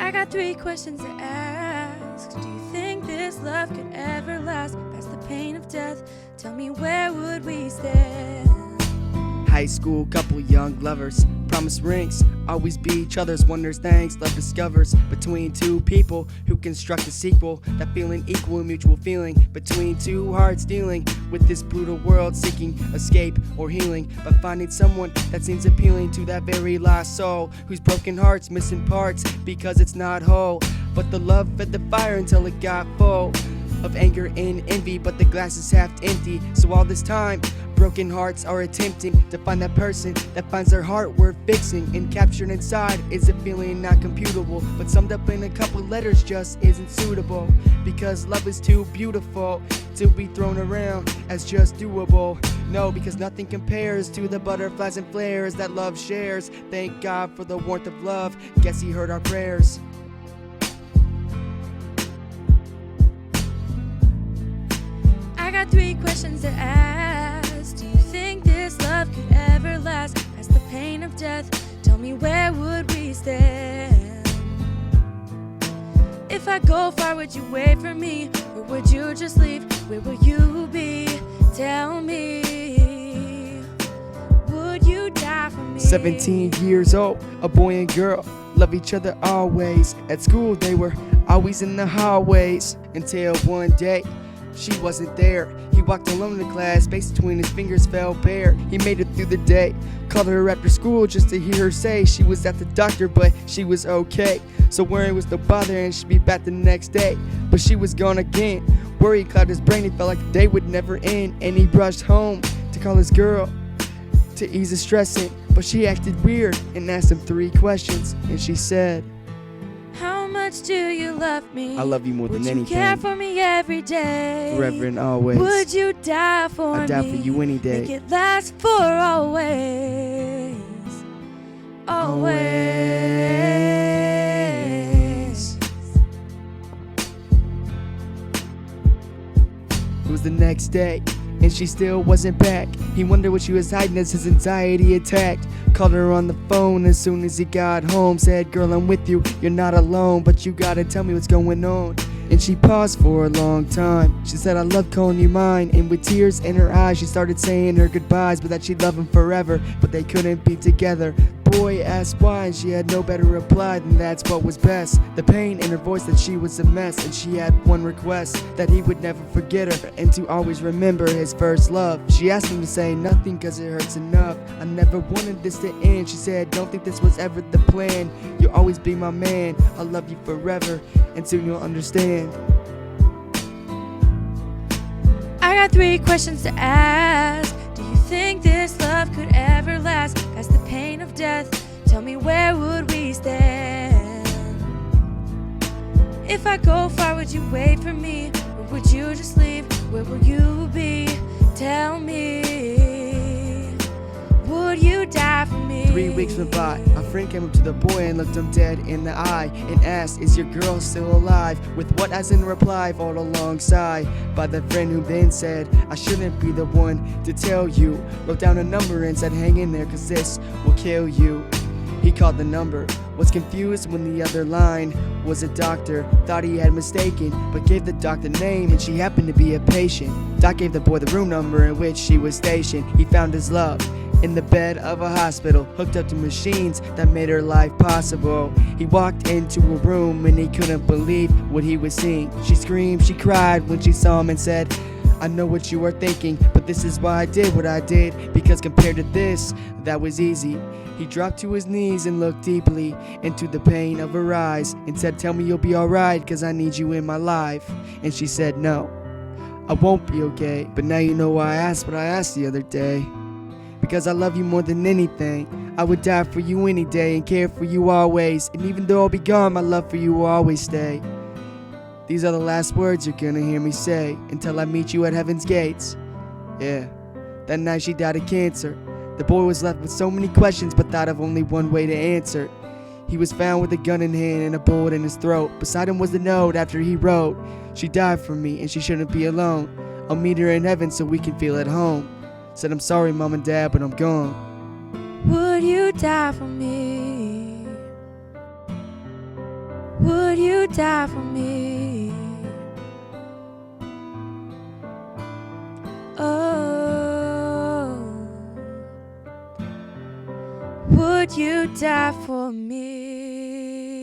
I got 3 questions to ask. Do you think this love could ever last past the pain of death? Tell me, where would we stand? High school couple, young lovers, promise rings, always be each other's wonders, thanks. Love discovers between two people who construct a sequel, that feeling equal mutual feeling between two hearts dealing with this brutal world, seeking escape or healing, but finding someone that seems appealing to that very lost soul, whose broken heart's missing parts because it's not whole. But the love fed the fire until it got full of anger and envy, but the glass is half empty. So all this time, broken hearts are attempting to find that person that finds their heart worth fixing, and captured inside is a feeling not computable, but summed up in a couple letters just isn't suitable, because love is too beautiful to be thrown around as just doable. No, because nothing compares to the butterflies and flares that love shares. Thank God for the warmth of love, guess he heard our prayers. I got 3 questions to ask. Do you think this love could ever last past the pain of death? Tell me, where would we stand? If I go far, would you wait for me? Or would you just leave? Where will you be? Tell me, would you die for me? 17 years old, a boy and girl love each other always. At school they were always in the hallways, until one day she wasn't there. He walked alone to class, space between his fingers fell bare. He made it through the day, called her after school just to hear her say she was at the doctor but she was okay. So worry was no bother and she'd be back the next day, but she was gone again. Worry clouded his brain, he felt like the day would never end, and he rushed home to call his girl to ease his stressing. But she acted weird and asked him 3 questions, and she said, how much do you love me? I love you more than anything. Would you care for me every day? Forever and always. Would you die for me? I'd die for you any day. Make it last for always. Always. It was the next day, and she still wasn't back. He wondered what she was hiding as his anxiety attacked. Called her on the phone as soon as he got home. Said, girl, I'm with you, you're not alone, but you gotta tell me what's going on. And she paused for a long time. She said, I love calling you mine. And with tears in her eyes, she started saying her goodbyes, but that she'd love him forever, but they couldn't be together. Boy asked why, and she had no better reply than that's what was best. The pain in her voice that she was a mess, and she had one request, that he would never forget her and to always remember his first love. She asked him to say nothing cause it hurts enough. I never wanted this to end. She said, don't think this was ever the plan. You'll always be my man. I'll love you forever, and soon you'll understand. I got 3 questions to ask. Do you think this love could ever last past the pain of death? Tell me, where would we stand? If I go far, would you wait for me? Or would you just leave? Where will you be? Tell me, would you die for me? 3 weeks went by. A friend came up to the boy and looked him dead in the eye and asked, is your girl still alive? With what as in reply, followed alongside by the friend who then said, I shouldn't be the one to tell you. Wrote down a number and said, hang in there cause this will kill you. He called the number, was confused when the other line was a doctor. Thought he had mistaken, but gave the doc the name, and she happened to be a patient. Doc gave the boy the room number in which she was stationed. He found his love in the bed of a hospital, hooked up to machines that made her life possible. He walked into a room and he couldn't believe what he was seeing. She screamed, she cried when she saw him and said, I know what you are thinking, but this is why I did what I did, because compared to this, that was easy. He dropped to his knees and looked deeply into the pain of her eyes and said, tell me you'll be alright, cause I need you in my life. And she said, no, I won't be okay. But now you know why I asked what I asked the other day. Because I love you more than anything. I would die for you any day and care for you always. And even though I'll be gone, my love for you will always stay. These are the last words you're gonna hear me say until I meet you at heaven's gates. Yeah, that night she died of cancer. The boy was left with so many questions but thought of only one way to answer. He was found with a gun in hand and a bullet in his throat. Beside him was the note after he wrote, she died for me and she shouldn't be alone. I'll meet her in heaven so we can feel at home. Said, I'm sorry, Mom and Dad, but I'm gone. Would you die for me? you die for me? Oh, would you die for me?